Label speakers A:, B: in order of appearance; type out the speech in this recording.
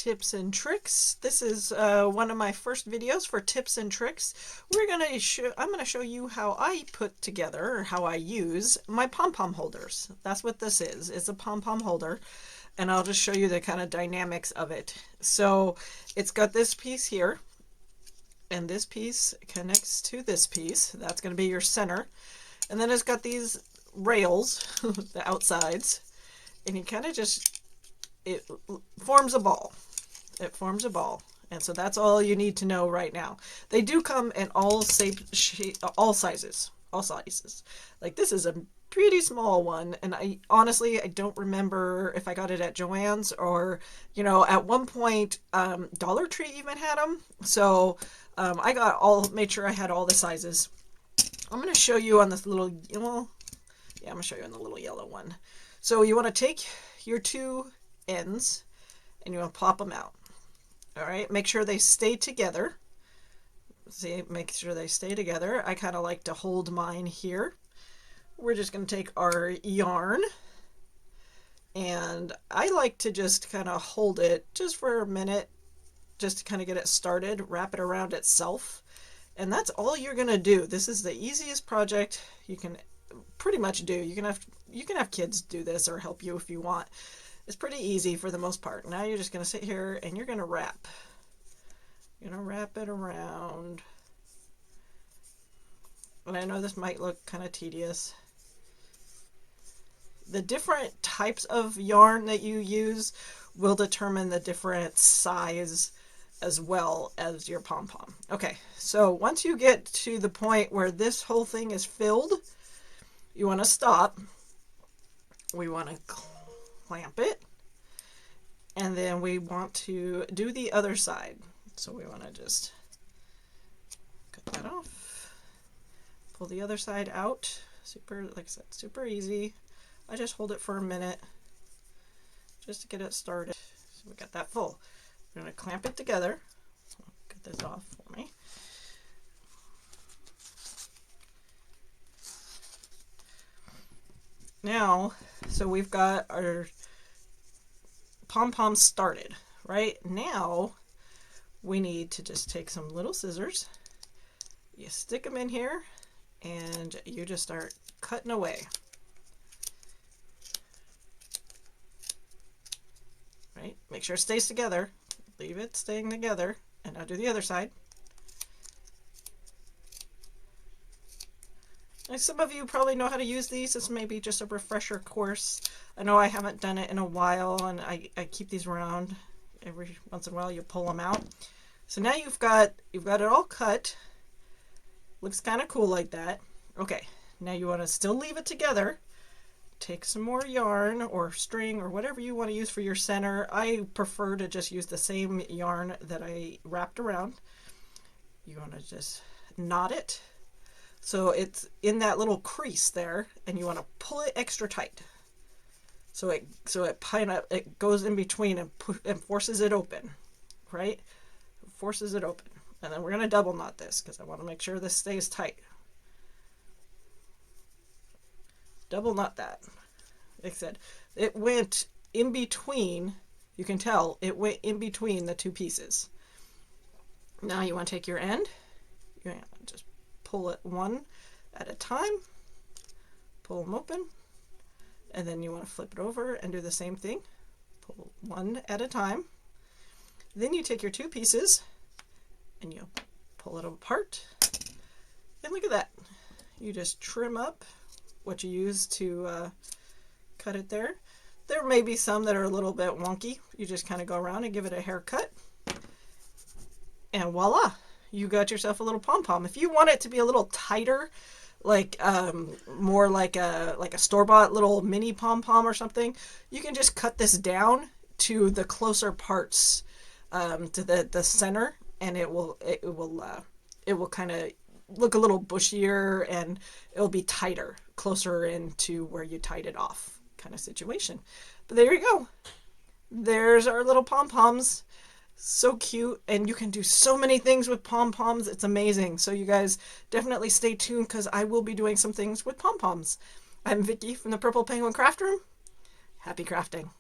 A: tips and tricks. This is one of my first videos for tips and tricks. I'm gonna show you how I put together, or how I use my pom pom holders. That's what this is. It's a pom pom holder, and I'll just show you the kind of dynamics of it. So it's got this piece here, and this piece connects to this piece. That's going to be your center, and then it's got these rails, the outsides, and you kind of just, it forms a ball. It forms a ball. And so that's all you need to know right now. They do come in all all sizes. Like this is a pretty small one, and I honestly don't remember if I got it at Joann's or, you know, at one point Dollar Tree even had them. So I made sure I had all the sizes. I'm going to show you on this little, well, yeah, I'm going to show you on the little yellow one. So you want to take your two ends and you want to pop them out. All right, make sure they stay together. See, make sure they stay together. I kind of like to hold mine here. We're just going to take our yarn, and I like to just kind of hold it just for a minute, just to kind of get it started, wrap it around itself. And that's all you're going to do. This is the easiest project you can pretty much do. You can have kids do this or help you if you want. It's pretty easy for the most part. Now you're just going to sit here and you're going to wrap. You're going to wrap it around. And I know this might look kind of tedious. The different types of yarn that you use will determine the different size as well as your pom-pom. Okay, so once you get to the point where this whole thing is filled, you want to stop. We want to clamp it, and then we want to do the other side. So we want to just cut that off, pull the other side out. Super, like I said, super easy. I just hold it for a minute just to get it started. So we got that full. We're going to clamp it together. Get this off for me. Now, so we've got our pom-pom started. Right now, we need to just take some little scissors. You stick them in here, and you just start cutting away. Right? Make sure it stays together. Leave it staying together. And now do the other side. Now, some of you probably know how to use these. This may be just a refresher course. I know I haven't done it in a while, and I keep these around. Every once in a while you pull them out. So now you've got it all cut. Looks kind of cool like that. Okay, now you want to still leave it together. Take some more yarn or string or whatever you want to use for your center. I prefer to just use the same yarn that I wrapped around. You want to just knot it so it's in that little crease there, and you want to pull it extra tight. So it goes in between and forces it open, right? Forces it open. And then we're going to double knot this because I want to make sure this stays tight. Double knot that. Like I said, it went in between, you can tell, it went in between the two pieces. Now you want to take your end, you're going to just pull it one at a time, pull them open, and then you want to flip it over and do the same thing. Pull one at a time. Then you take your two pieces and you pull it apart. And look at that. You just trim up what you use to cut it there. There may be some that are a little bit wonky. You just kind of go around and give it a haircut. And voila, you got yourself a little pom-pom. If you want it to be a little tighter, like more like a store-bought little mini pom-pom or something, you can just cut this down to the closer parts, to the center, and it will kind of look a little bushier, and it'll be tighter, closer into where you tied it off kind of situation. But there you go. There's our little pom-poms. So cute, and you can do so many things with pom-poms. It's amazing. So you guys definitely stay tuned because I will be doing some things with pom-poms. I'm Vicki from the Purple Penguin Craft Room. Happy crafting.